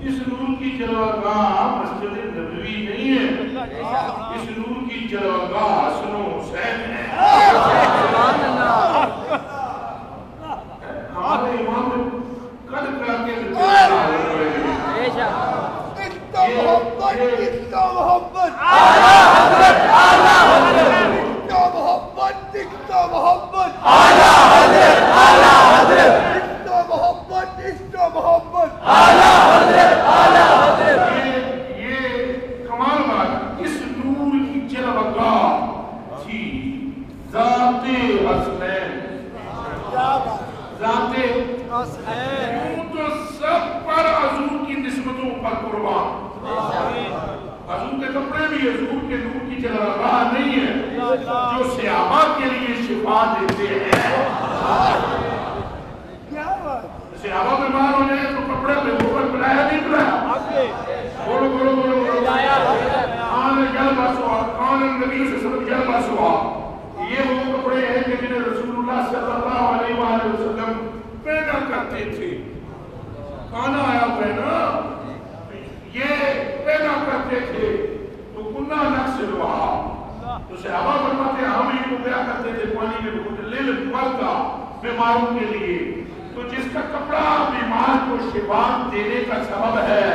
اس نور کی جلوگاہ مسجد نبوی نہیں ہے، اس نور کی جلوگاہ حسن و حسین ہے۔ ہمارے امام نے کل کر کے محبت اعلیٰ حضرت اعلیٰ حضرت محبت دکھتا محبت اعلیٰ حضرت اعلیٰ حضرت دکھتا محبت دکھتا محبت اعلیٰ حضرت اعلیٰ حضرت۔ یہ کمال بات، اس نور کی جلوگاہ تھی ذات حسنین، ذات حسنین تو سب پر حضور کی نسبتوں پر قربان۔ حضور کے کپڑے بھی حضور کے نور کی جلوگاہ نہیں ہے جو صحابہ کے لیے شفا دیتے ہیں۔ صحابہ بیمار ہو جائے تو کپڑے پہ اوپر بلایا نہیں بلایا، بولو بولو بولو کان جلبہ سوا، کان نبی سے سب جلبہ سوا۔ یہ وہ کپڑے ہیں کہ جنہیں رسول اللہ صلی اللہ علیہ وآلہ وسلم پیدا کرتے تھے۔ کانا آیا ہوئے نا، یہ پیدا کرتے تھے تو کنہ نقص رہا تو صحابہ فرماتے ہم ہی کو پیا کرتے تھے پانی میں بہت لیل مرگا بیماروں کے لیے۔ تو جس کا کپڑا بیمار کو شفا دینے کا سبب ہے،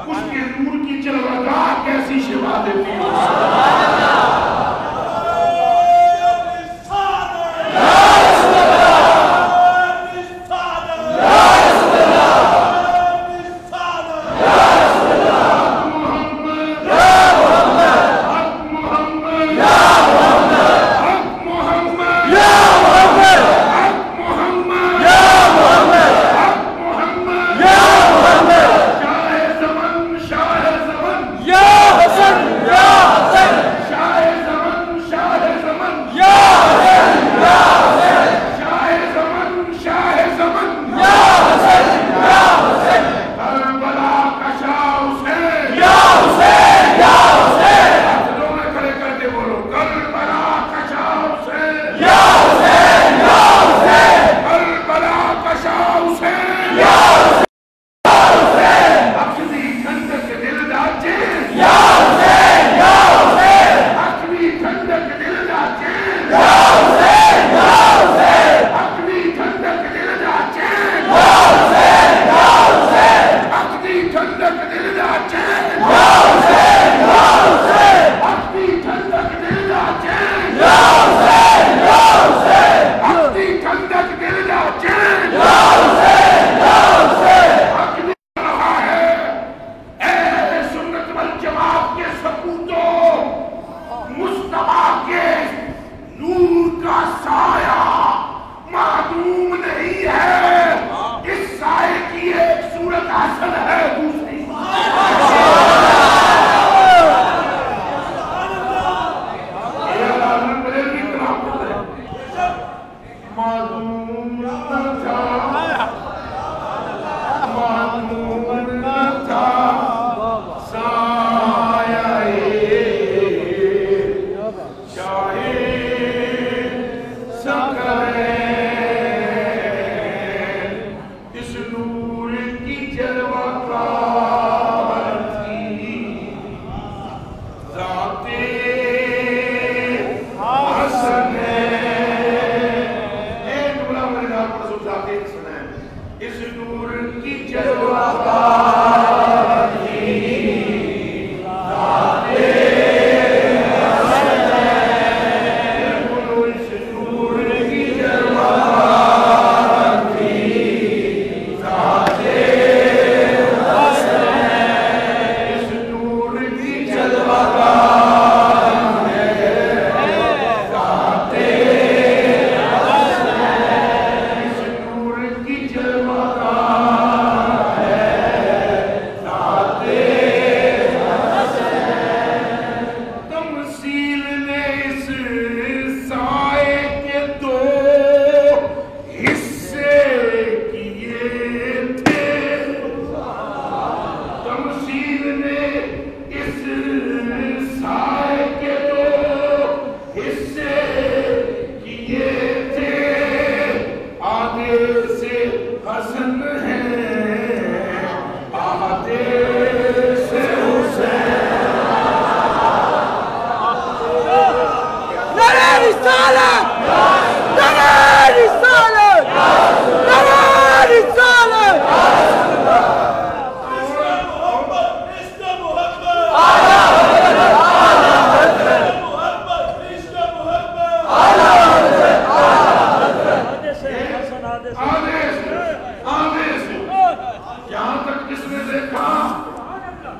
اس کے نور کی جلوگاہ کیسی شفا دیتی ہے۔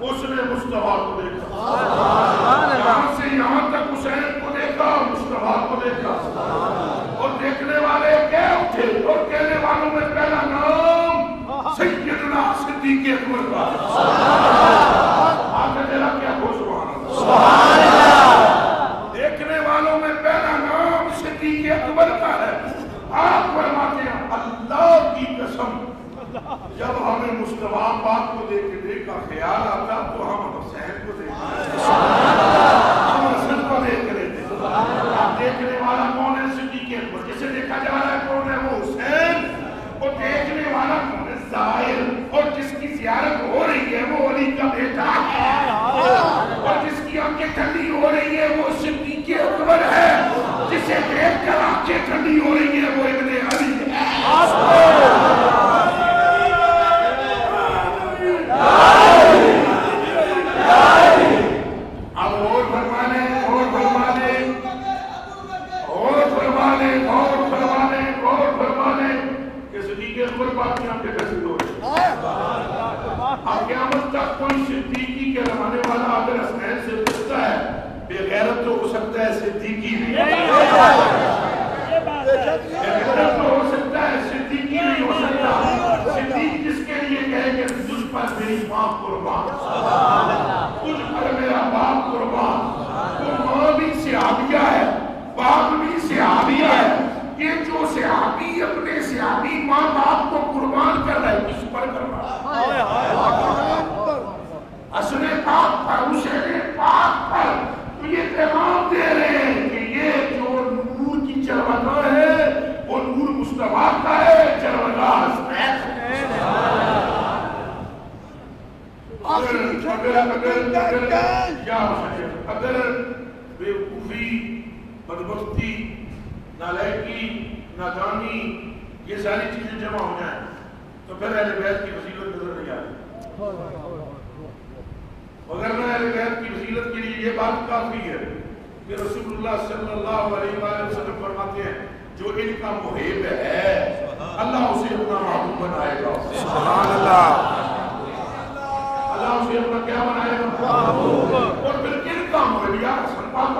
اس نے مصطفیٰ کو دیکھا، یہاں سے یہاں تک حسین کو دیکھا، مصطفیٰ کو دیکھا، اور دیکھنے والے کہہ اٹھے، اور کہنے والوں میں پہلا نام سیدنا صدیق اکبر کا۔ آقا تیرا کیا ہو سبحان اللہ، دیکھنے والوں میں پہلا نام صدیق اکبر کا ہے۔ آپ فرماتے ہیں اللہ کی قسم جب ہمیں مصطفیٰ پاک کو دیکھنے کا خیال آتا تو ہم حسین کو دیکھتے، ہم حسن کو دیکھ رہے تھے۔ آپ دیکھنے والا کون ہے؟ صدیق اکبر۔ جسے دیکھا جا رہا ہے کون ہے؟ وہ حسین۔ اور دیکھنے والا کون ہے؟ زائر۔ اور جس کی زیارت ہو رہی ہے وہ علی کا بیٹا ہے، اور جس کی آنکھیں ٹھنڈی ہو رہی ہے وہ صدیق اکبر ہے، جسے دیکھ کر آنکھیں ٹھنڈی ہو رہی ہے وہ ابن علی ہے۔ اب اور فرمانے کہ صدیق اکبر پاک کی آنکھیں کیسے ہو رہی ہیں۔ اب قیامت تک کوئی صدیقی کے رہنے والا اگر حسین سے پوچھتا ہے بے غیرت تو ہو سکتا ہے، صدیقی نہیں بے غیرت تو ہو سکتا ہے، صدیقی نہیں ہو سکتا۔ صدیق جس کے لیے کہے کہ تجھ پر میری ماں قربان، تجھ پر میرا باپ قربان۔ وہ ماں بھی صحابیہ ہے، باپ بھی صحابیہ ہے۔ یہ جو صحابی اپنے صحابی ماں باپ کو قربان کر رہا ہے کس پر کر رہا ہے؟ حسن پاک پر، حسین پاک پر۔ تو یہ پیغام دے رہے ہیں کہ یہ جو نور کی چرمگاہ ہے وہ نور مصطفیٰ کا ہے، چرمگاہ حسین ہے۔ اگر بیوقوفی، بدبختی، نالائکی، نادانی یہ ساری چیزیں جمع ہو جائیں تو پھر اہل بیت کی فضیلت نظر نہیں آتی۔ وگرنہ اہل بیت کی فضیلت کے لیے یہ بات کافی ہے کہ رسول اللہ صلی اللہ علیہ وآلہ وسلم فرماتے ہیں جو ان کا محب ہے اللہ اسے اپنا محبوب بنائے گا۔ سبحان اللہ، اللہ اسے اپنا کیا بنائے گا؟ محبوب۔ اور پھر ان کا محب یا حسن پاک